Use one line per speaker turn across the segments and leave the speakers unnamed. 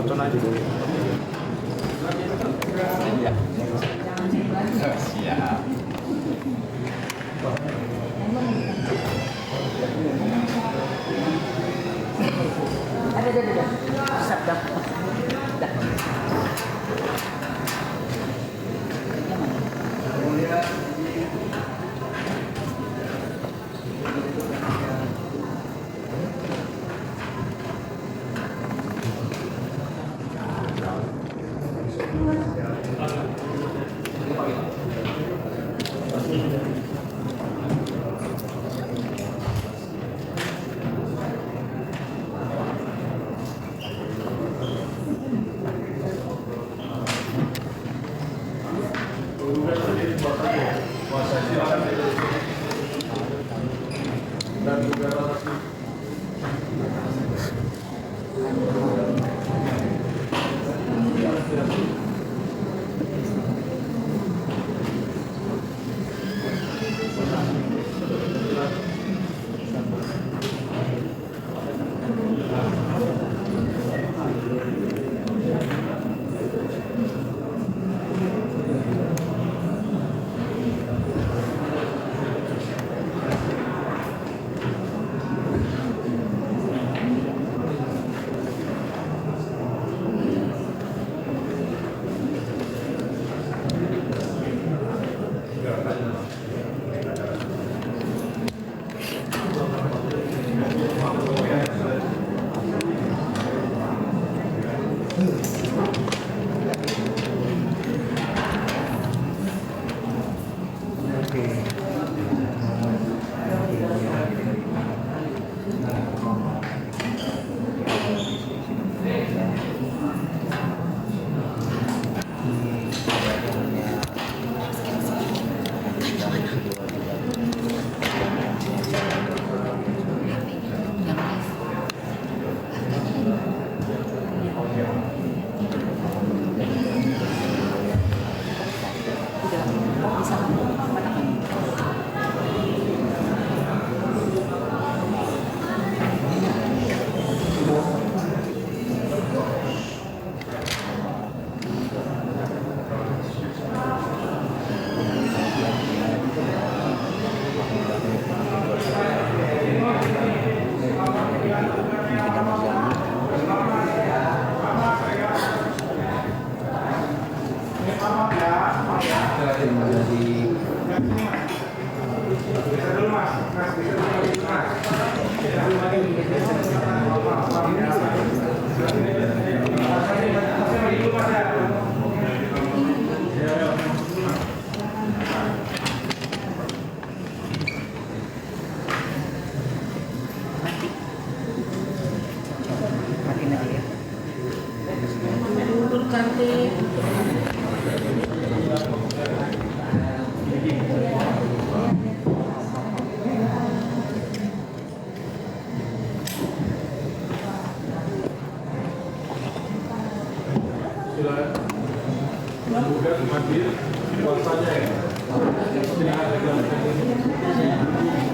tonton aja dulu.
Iya. Siap.
Ada. Siap, dah. Dah.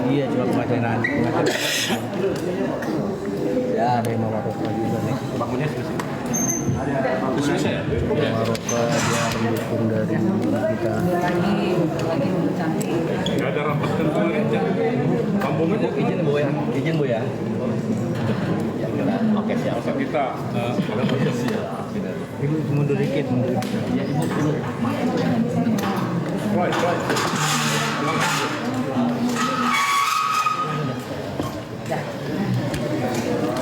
Iya, cuma kemacetan. Ya, ada yang mau Maroka juga nih.
Bangunnya selesai. Selesai ya?
Maroka dia pendukung dari kita.
Lagi cantik.
Nggak ada rapat kental aja. Kampung aja.
Izin bu ya, izin bu ya. Oke siap.
Masa kita ada proses ya.
Ibu mundur dikit, mundur. Ya ibu mundur.
Right.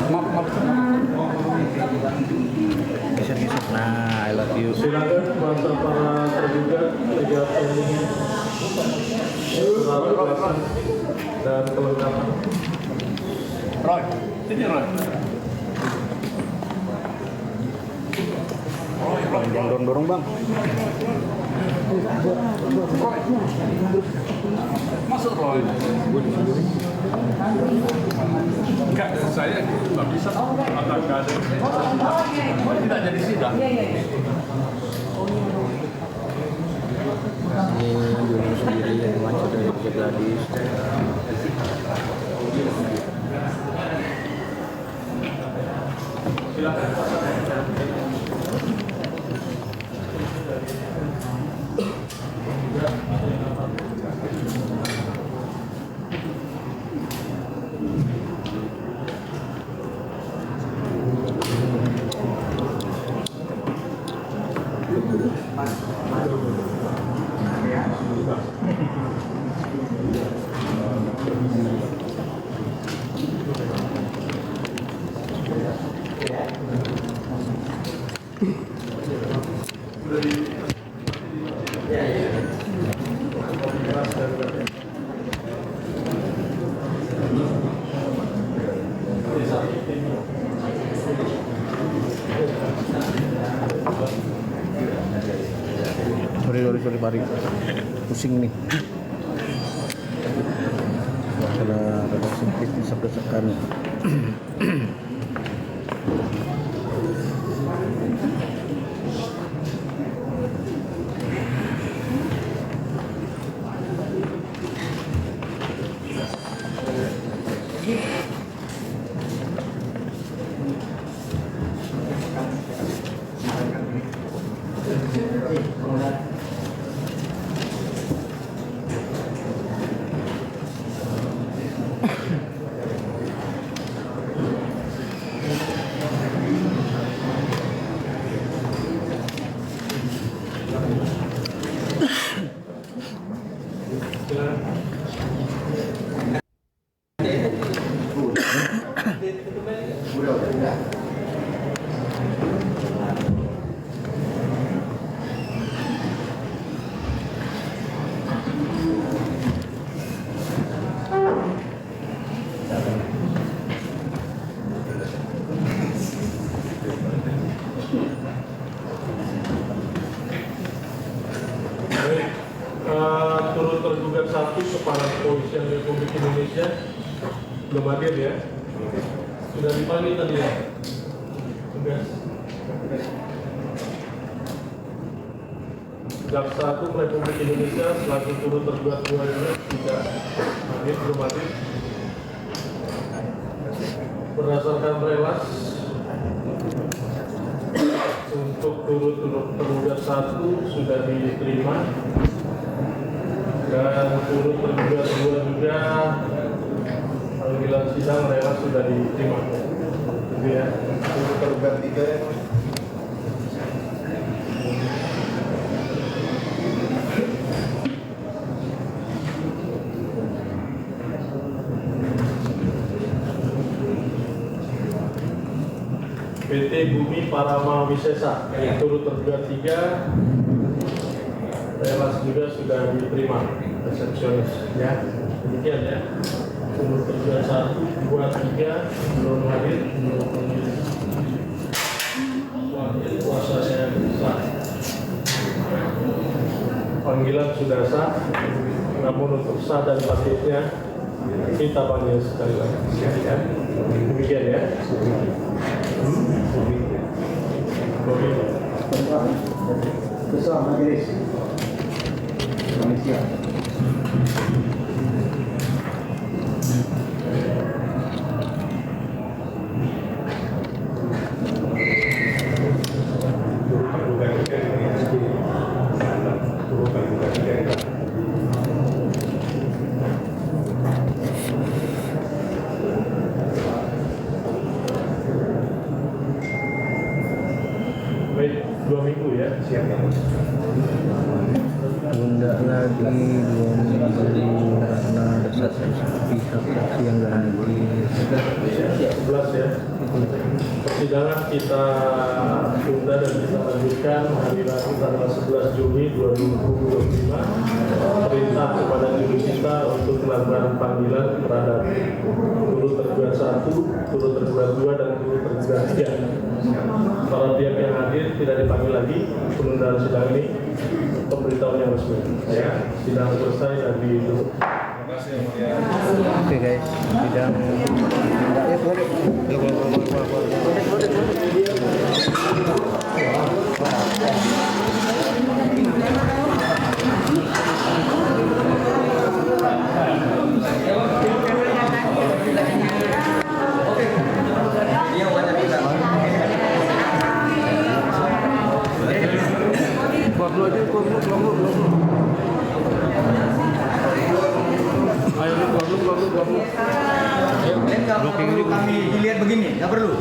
Maaf.
Geser. Nah, I love you.
Silakan bantu para tergugat lihat ini dan kelengkapan.
Roy, sini Roy.
Jangan dorong bang.
Masuk Roy. Enggak, saya nggak bisa. Nggak ada. Tidak jadi sidang.
Ini Juni sendiri yang macet dari Bukit Gadis.
Silakan.
Sorry Pari, pusing nih. Karena rada sempit desak-desakan.
Turut tergugat 1 Kepala Kepolisian Republik Indonesia belum hadir ya? Sudah dipanggil tadi ya? Sudah. Jaksa Agung Republik Indonesia selaku turut tergugat 2 ini tidak hadir, belum hadir. Berdasarkan relas untuk turut tergugat 1 sudah diterima. Dan turut tergugat 2 juga panggilan sidang rela sudah diterima. Gitu ya. Turut tergugat 3 ya. PT Bumi Parama Wisesa turut tergugat 3. Relas juga sudah diterima resepsionis ya, demikian ya. Turut tergugat 1, 2, 3 belum hadir, wakil kuasanya sah. Panggilan sudah sah, namun untuk sah dan pasifnya kita panggil sekali lagi ya. Demikian ya. Ketua Majelis Malaysia. Baik, 2 minggu ya, siap ya.
Tunda lagi 2 minggu karena ada satu pihak saksi yang nggak hadir.
11 ya. Persidangan kita tunda dan kita lanjutkan hari Rabu tanggal 11 Juni 2025. Perintah kepada juri kita untuk melakukan panggilan terhadap turut tergugat 1, turut tergugat 2 dan turut tergugat 3. Para pihak yang hadir tidak dipanggil lagi. Penundaan sidang ini pemberitahuan yang resmi. Ya, sidang selesai dan ditutup.
Oke guys, sidang
Kalau kami dilihat begini, nggak perlu.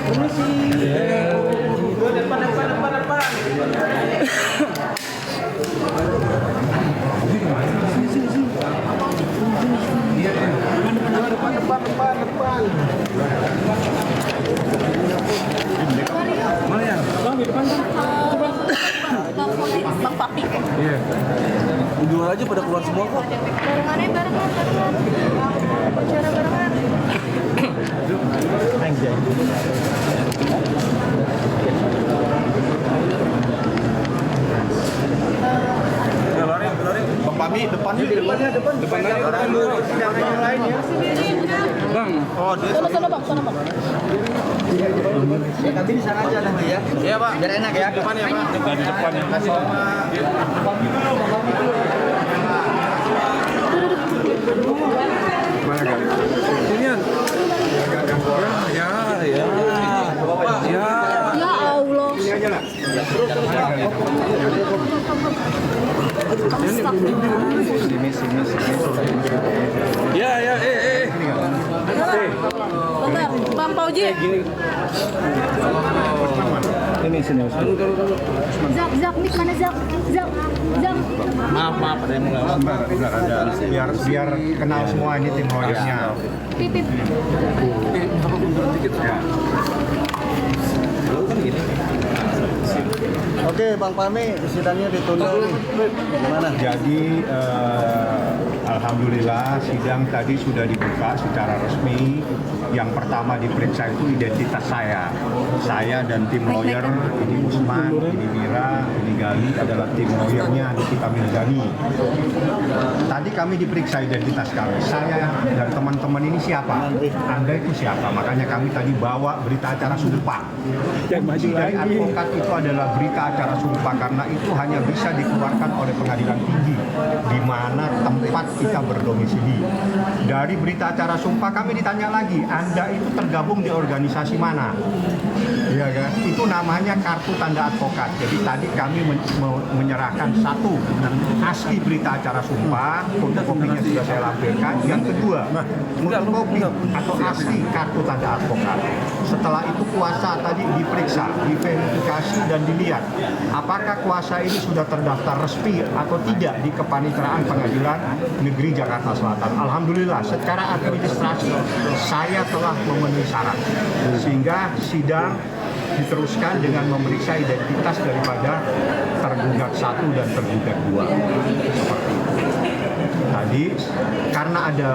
Permisi. Depan.
bener aja pada keluar semua kok.
Barengan. Bicara barengan.
Anjay.
Bang Pami, depannya.
Bang,
Sono bang.
Nanti di sana aja nanti ya.
Iya Pak.
Biar enak ya.
Depannya Pak.
Di depannya. Mana kali? Sinian. Ya. Bapak. Ya.
Ya Allah.
Ini aja lah. Ya,
Bentar, Bang Pauji.
ini sini.
Zak, Mik mana Zak?
Maaf, ada yang enggak.
Benar ada biar kenal semua ini tim lawyernya.
Pipip.
Oke, Bang Pami, sidangnya ditunda nih. Gimana?
Jadi alhamdulillah sidang tadi sudah dibuka secara resmi. Yang pertama diperiksa itu identitas saya. Saya dan tim lawyer, ini Usman, ini Mira, ini Gali adalah tim lawyernya Nikita Mirzani. Tadi kami diperiksa identitas kami. Saya dan teman-teman ini siapa? Anda itu siapa? Makanya kami tadi bawa berita acara sumpah. Kunci dari advokat itu adalah berita acara sumpah karena itu hanya bisa dikeluarkan oleh pengadilan tinggi di mana tempat kita berdomisili. Dari berita acara sumpah kami ditanya lagi, Anda itu tergabung di organisasi mana? Iya kan? Itu namanya kartu tanda advokat. Jadi tadi kami menyerahkan satu asli berita acara sumpah, fotokopinya sudah saya lampirkan. Yang kedua, fotokopi atau asli kartu tanda advokat. Setelah itu kuasa tadi diperiksa, diverifikasi dan dilihat apakah kuasa ini sudah terdaftar resmi atau tidak di Kepaniteraan Pengadilan Negeri Jakarta Selatan. Alhamdulillah secara administrasi saya telah memenuhi syarat sehingga sidang diteruskan dengan memeriksa identitas daripada tergugat 1 dan tergugat 2. Seperti itu. Tadi karena ada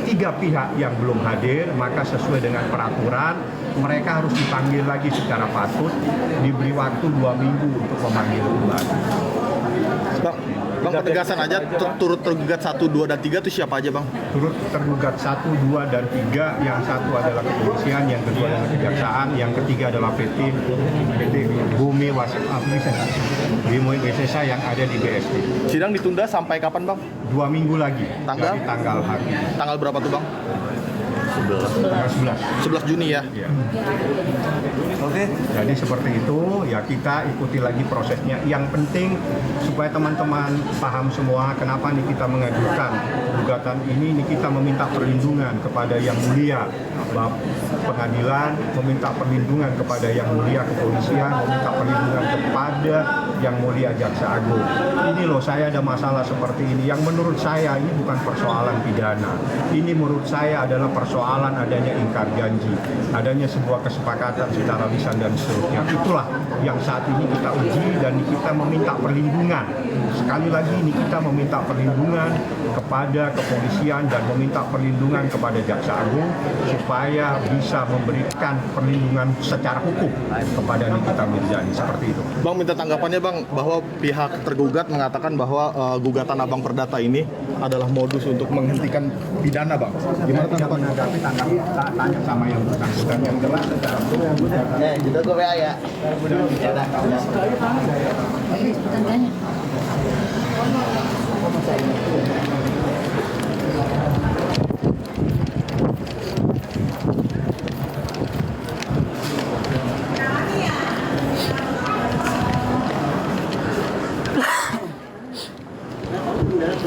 3 pihak yang belum hadir, maka sesuai dengan peraturan mereka harus dipanggil lagi secara patut, diberi waktu 2 minggu untuk memanggil kembali.
Bang penegasan aja turut tergugat 1, 2 dan 3 itu siapa aja Bang?
Turut tergugat 1, 2 dan 3, yang satu adalah kepolisian, yang kedua adalah kejaksaan, yang ketiga adalah PT Bumi Wesesa yang ada di BSD.
Sidang ditunda sampai kapan Bang?
2 minggu lagi.
Tanggal?
Dari tanggal hari.
Tanggal berapa tuh Bang?
Tanggal 11.
11 Juni ya?
Ya.
Oke.
Jadi seperti itu, ya kita ikuti lagi prosesnya. Yang penting supaya teman-teman paham semua kenapa nih kita mengajukan gugatan ini kita meminta perlindungan kepada yang mulia pengadilan, meminta perlindungan kepada yang mulia kepolisian, meminta perlindungan kepada yang mulia jaksa agung. Ini loh, saya ada masalah seperti ini yang menurut saya ini bukan persoalan pidana. Ini menurut saya adalah persoalan adanya ingkar janji, adanya sebuah kesepakatan secara lisan dan seterusnya. Itulah yang saat ini kita uji dan kita meminta perlindungan. Sekali lagi ini kita meminta perlindungan kepada kepolisian dan meminta perlindungan kepada jaksa agung supaya bisa memberikan perlindungan secara hukum kepada Nikita Mirzani, seperti itu.
Bang minta tanggapannya Bang bahwa pihak tergugat mengatakan bahwa gugatan Abang Perdata ini adalah modus untuk menghentikan pidana Bang. Gimana tanggapannya?
Tanya sama yang bersangkutan yang jelas secara hukum.
Juga gue WA ya.
Tandanya.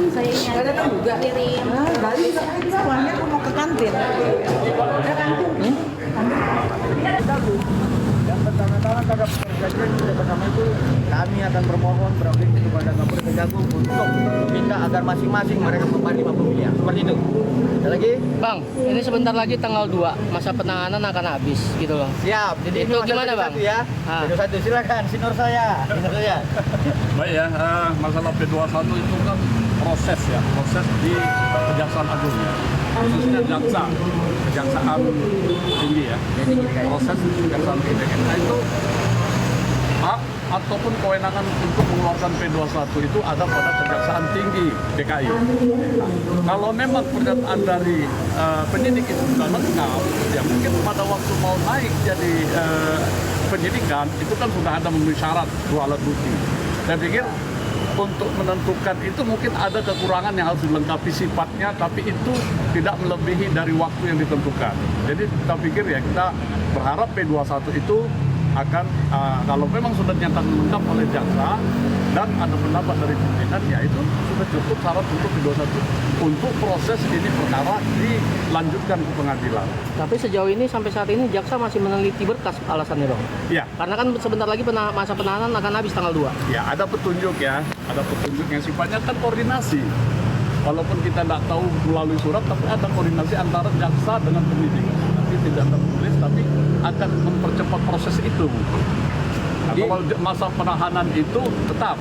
Saya ini ada juga kirim.
Gali soalnya aku mau ke kantin. Ada kantin.
Yang pertama-tama kagak perjanjian kita bersama itu kami akan bermohon berobjeksi kepada Kapolres Kejagung untuk meminta agar masing-masing mereka kembali 50 miliar. Seperti itu. Ada lagi?
Bang, ini sebentar lagi tanggal 2, masa penahanan akan habis gitu loh.
Siap. Jadi
Itu gimana, Bang?
Ya. P21 silakan, sinur saya.
Baik ya, masalah P21 itu kan proses di Kejaksaan Agung ya, khususnya Kejaksaan Tinggi ya, proses Kejaksaan Tinggi. Nah itu hak ataupun kewenangan untuk mengeluarkan P21 itu ada pada Kejaksaan Tinggi DKI. Kalau memang pernyataan dari penyidik itu sudah lengkap, ya mungkin pada waktu mau naik jadi penyidikan itu kan sudah ada memenuhi syarat 2 alat bukti. Saya pikir untuk menentukan itu mungkin ada kekurangan yang harus dilengkapi sifatnya, tapi itu tidak melebihi dari waktu yang ditentukan. Jadi kita pikir ya kita berharap P21 itu akan kalau memang sudah dinyatakan lengkap oleh jaksa dan ada pendapat dari pimpinan, ya itu sudah cukup syarat untuk P21 untuk proses ini perkara dilanjutkan ke pengadilan.
Tapi sejauh ini sampai saat ini jaksa masih meneliti berkas alasannya dong.
Ya.
Karena kan sebentar lagi masa penahanan akan habis tanggal 2.
Ya ada petunjuk ada petunjuk yang sifatnya kan koordinasi. Walaupun kita tidak tahu melalui surat, tapi ada koordinasi antara jaksa dengan penyidik. Nanti tidak tertulis, tapi akan mempercepat proses itu. Nah, kalau masa penahanan itu tetap,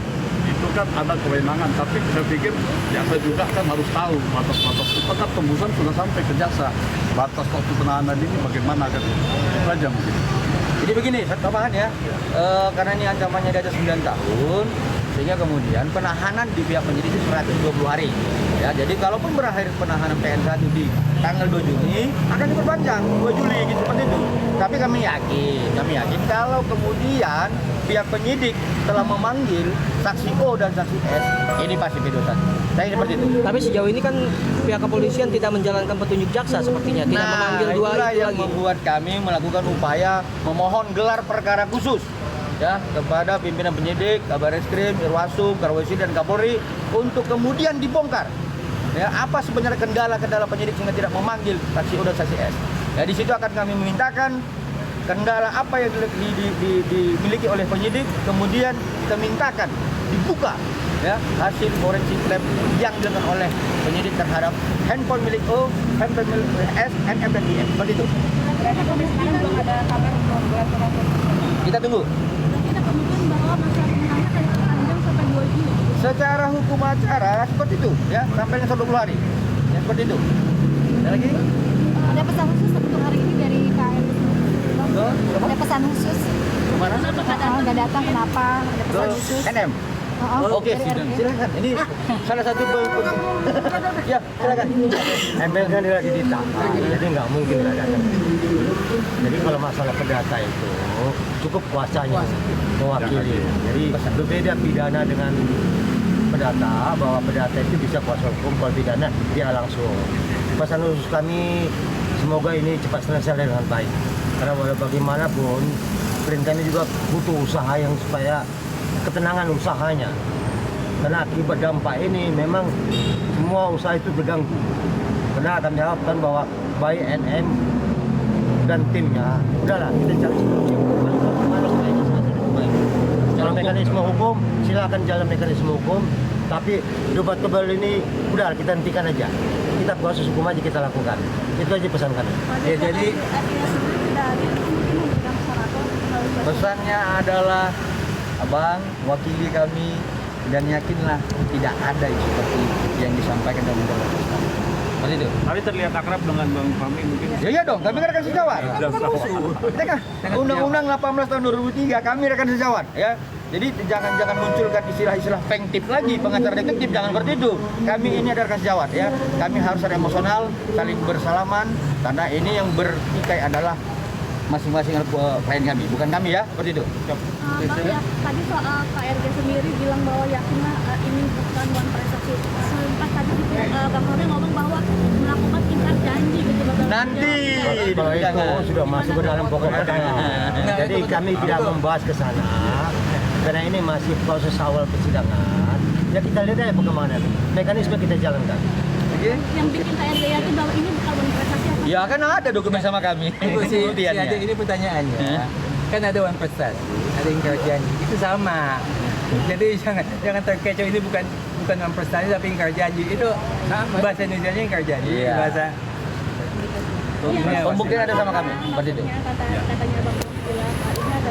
itu kan ada kewenangan. Tapi saya pikir jaksa juga kan harus tahu batas-batas. Tetap tembusan sudah sampai ke jaksa. Batas waktu penahanan ini bagaimana kan? Itu aja mungkin.
Jadi begini, tambahan ya, karena ini ancamannya di atas 9 tahun, sehingga kemudian penahanan di pihak penyidik itu 120 hari. Ya, jadi kalaupun berakhir penahanan PN1 di tanggal 2 Juni, akan diperpanjang 2 Juli gitu, seperti itu. Tapi kami yakin kalau kemudian pihak penyidik telah memanggil saksi O dan saksi S, ini pasti P21. Saya seperti itu.
Tapi sejauh ini kan pihak kepolisian tidak menjalankan petunjuk jaksa sepertinya, tidak memanggil dua
itulah
itu
yang
lagi.
membuat kami melakukan upaya memohon gelar perkara khusus ya kepada pimpinan penyidik, Kabar Reskrim, Irwasum, Karwesi dan Kapolri untuk kemudian dibongkar. Ya, apa sebenarnya kendala-kendala penyidik sehingga tidak memanggil saksi O dan saksi S. Ya, di situ akan kami memintakan kendala apa yang dimiliki oleh penyidik, kemudian kita mintakan dibuka ya hasil forensik lab yang dilakukan oleh penyidik terhadap handphone milik O, handphone milik S, NM dan IM. Seperti itu.
Karena sampai sekarang belum ada kabar untuk gelar perkara.
Kita tunggu.
Kita komitmen bahwa masa penahanan akan diperpanjang sampai 2 Juli.
Secara hukum acara seperti itu ya, sampai 120 hari. Ya seperti itu. Ada lagi?
Ada pesan khusus untuk hari ini dari KM. Ada pesan khusus.
Kemana?
Nggak datang kenapa? Ada pesan khusus.
NM. Oke, silakan. Ini salah satu ya, silakan.
ML kan tidak didita, jadi nggak mungkin nggak datang. Jadi kalau masalah perdata itu cukup kuasanya mewakili. Jadi berbeda pidana dengan perdata, bahwa perdata itu bisa kuasa hukum, kalau pidana dia langsung. Pesan khusus kami semoga ini cepat selesai dengan baik. Karena bagaimanapun perintah ini juga butuh usaha yang supaya ketenangan usahanya, karena akibat dampak ini memang semua usaha itu terganggu. Karena kami harapkan bahwa baik NM dan timnya, udahlah kita cari solusi bagaimana supaya ini selesai dengan baik. Jalan mekanisme hukum, silakan jalan mekanisme hukum, tapi debat tebal ini udah kita hentikan aja. Kita proses hukum aja kita lakukan. Itu aja pesan kami.
Ya, jadi pesannya adalah Abang, wakili kami dan yakinlah tidak ada seperti yang disampaikan dalam undang-undang. Seperti itu.
Tapi terlihat akrab dengan Bang Fahmi mungkin.
Ya iya dong, kami rekan sejawat. Kita kan Undang-Undang 18 tahun 2003 kami rekan sejawat ya. Jadi jangan munculkan istilah-istilah pengtip lagi, pengacara detektif, jangan seperti itu. Kami ini adalah rekan sejawat ya. Kami harus ada emosional, saling bersalaman karena ini yang bertikai adalah masing-masing klien kami, bukan kami ya, seperti itu.
Bang, ya, tadi soal KRG sendiri bilang bahwa yakinlah ini bukan one transaksi. Sempat tadi Bang Fahmi ngomong bahwa melakukan ingkar janji gitu.
Nanti
Kalau itu sudah masuk ke dalam pokok perkara. Jadi kami tidak membahas ke sana karena ini masih proses awal persidangan. Ya kita lihat aja bagaimana mekanisme kita jalankan.
Yang bikin KRG yakin bahwa ini bukan one transaksi.
Ya kan ada dokumen sama kami.
Ini pertanyaannya. kan ada one prestasi, ada ingkar janji, itu sama. Jadi jangan terkecoh, ini bukan one prestasi tapi ingkar janji. Itu bahasa Indonesianya ingkar janji, bahasa
Pembuktian ada sama kami, seperti itu.
Katanya Bang bilang ini ada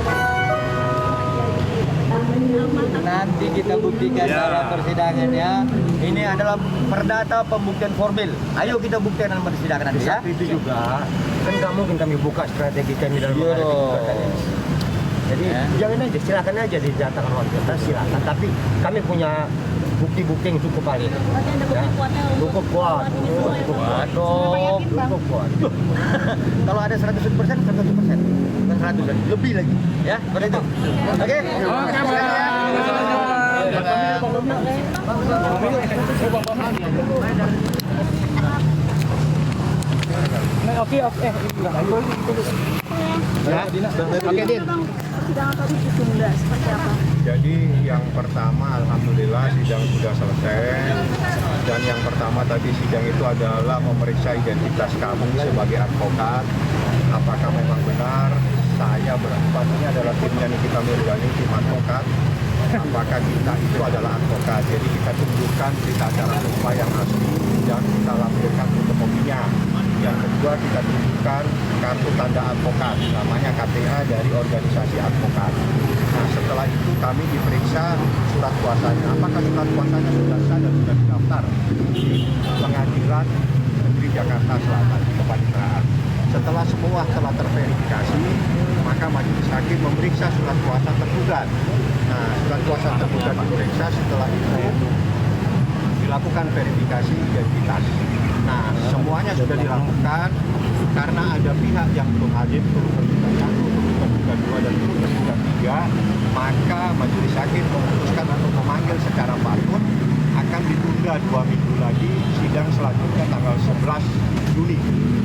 Nanti kita buktikan dalam persidangan ya. Ini adalah perdata pembuktian formil. Ayo kita buktikan dalam persidangan nanti ya.
Itu juga kan nggak mungkin kami buka strategi kami dalam menghadapi gugatan ini. Jadi jangan aja, silakan aja didatangkan orang kita, silakan. Tapi kami punya bukti-bukti yang cukup kali. Cukup kuat. Cukup kuat.
Kalau ada 100%, 100%. Bukan 100, lebih lagi. Ya, seperti itu. Oke?
Oke, Din. Persidangan tadi ditunda seperti apa?
Jadi yang pertama alhamdulillah sidang sudah selesai, dan yang pertama tadi sidang itu adalah memeriksa identitas kami sebagai advokat. Apakah memang benar saya berempat ini adalah timnya Nikita Mirzani, tim advokat. Apakah kita itu adalah advokat? Jadi kita tunjukkan berita acara lupa yang asli dan kita lampirkan fotokopinya. Yang kedua kita tunjukkan kartu tanda advokat, namanya KTA dari organisasi advokat. Nah setelah itu kami diperiksa surat kuasanya. Apakah surat kuasanya sudah sah dan sudah didaftar di Pengadilan Negeri Jakarta Selatan di Kepaniteraan. Setelah semua telah terverifikasi, maka majelis hakim memeriksa surat kuasa tergugat. Nah surat kuasa tergugat diperiksa, setelah itu dilakukan verifikasi identitas. Nah, semuanya sudah dilakukan. Karena ada pihak yang belum hadir, turut tergugat 1, turut tergugat 2, dan turut tergugat 3, maka majelis hakim memutuskan untuk memanggil secara patut. Akan ditunda 2 minggu lagi, sidang selanjutnya tanggal 11 Juni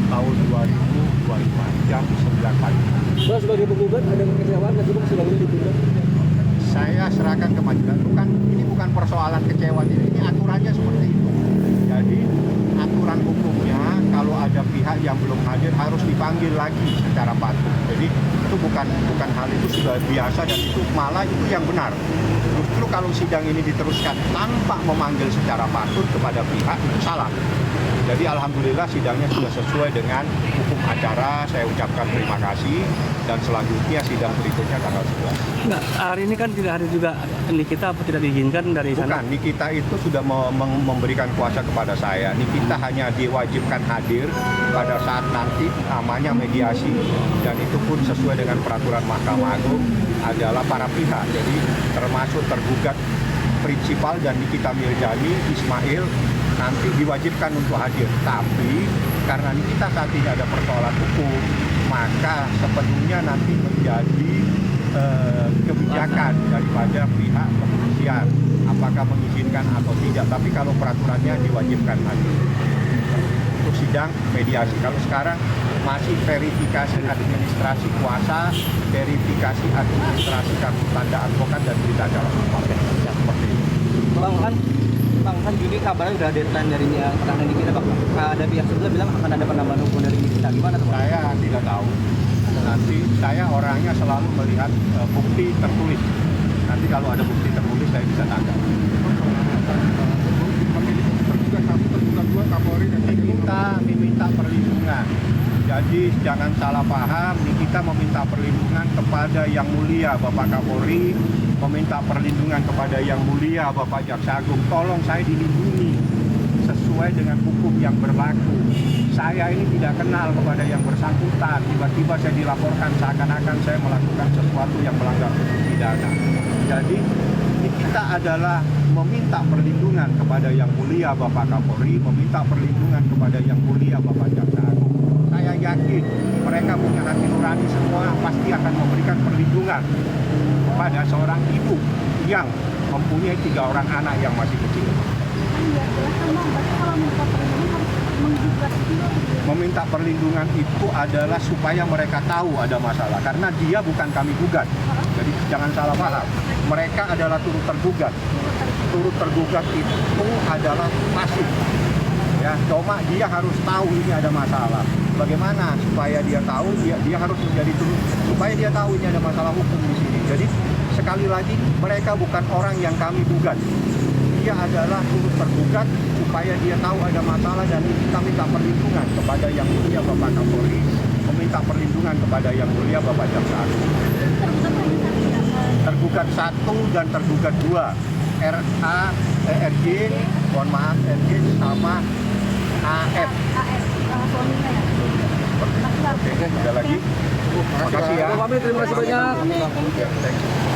tahun 2025 jam 9 pagi.
Sebagai penggugat ada kekecewaan dan juga sudah ditunda.
Saya serahkan ke majelis. Ini bukan persoalan kecewa, ini aturannya seperti itu. Jadi aturan hukumnya kalau ada pihak yang belum hadir harus dipanggil lagi secara patut. Jadi itu bukan hal itu sudah biasa, dan itu malah itu yang benar. Justru kalau sidang ini diteruskan tanpa memanggil secara patut kepada pihak, itu salah. Jadi alhamdulillah sidangnya sudah sesuai dengan hukum acara. Saya ucapkan terima kasih, dan selanjutnya sidang berikutnya tanggal 11.
Nah, hari ini kan tidak ada juga Nikita, apa tidak diizinkan dari sana?
Bukan, Nikita itu sudah memberikan kuasa kepada saya. Nikita hanya diwajibkan hadir pada saat nanti namanya mediasi, dan itu pun sesuai dengan peraturan Mahkamah Agung adalah para pihak. Jadi termasuk tergugat prinsipal dan Nikita Mirzani, Ismail nanti diwajibkan untuk hadir. Tapi karena Nikita saat ini ada persoalan hukum, maka sepenuhnya nanti menjadi kebijakan daripada pihak kepolisian apakah mengizinkan atau tidak. Tapi kalau peraturannya diwajibkan hadir untuk sidang mediasi. Kalau sekarang masih verifikasi administrasi kuasa, verifikasi administrasi kartu tanda advokat dan berita acara seperti itu.
Bang kan Juni kabarnya udah deadline dari penanganan Nikita, Bang. Ada pihak sebelah bilang akan ada penambahan hukum dari Nikita, gimana tuh?
Saya tidak tahu. Nanti saya orangnya selalu melihat bukti tertulis. Nanti kalau ada bukti tertulis saya bisa tangkap. Meminta perlindungan. Jadi jangan salah paham, Nikita meminta perlindungan kepada Yang Mulia Bapak Kapolri, meminta perlindungan kepada Yang Mulia Bapak Jaksa Agung. Tolong saya dilindungi sesuai dengan hukum yang berlaku. Saya ini tidak kenal kepada yang bersangkutan. Tiba-tiba saya dilaporkan seakan-akan saya melakukan sesuatu yang melanggar hukum pidana. Jadi kita adalah meminta perlindungan kepada Yang Mulia Bapak Kapolri, meminta perlindungan kepada Yang Mulia Bapak Jaksa Agung. Saya yakin mereka punya hati nurani semua, pasti akan memberikan perlindungan kepada seorang ibu yang mempunyai 3 orang anak yang masih kecil. Meminta perlindungan itu adalah supaya mereka tahu ada masalah, karena dia bukan kami gugat. Jadi jangan salah paham, mereka adalah turut tergugat. Turut tergugat itu adalah pasif. Ya, cuma dia harus tahu ini ada masalah. Bagaimana supaya dia tahu? Dia harus menjadi turut supaya dia tahu ini ada masalah hukum di sini. Jadi sekali lagi mereka bukan orang yang kami gugat. Dia adalah turut tergugat supaya dia tahu ada masalah dan kita minta perlindungan kepada Yang Mulia Bapak Kapolri, meminta perlindungan kepada Yang Mulia Bapak Jaksa Agung. Tergugat 1 dan tergugat 2, RG, mohon maaf, RG sama AF.
Suaminya ya.
Oke, ada lagi. Terima kasih ya.
Terima kasih banyak.
Thank you.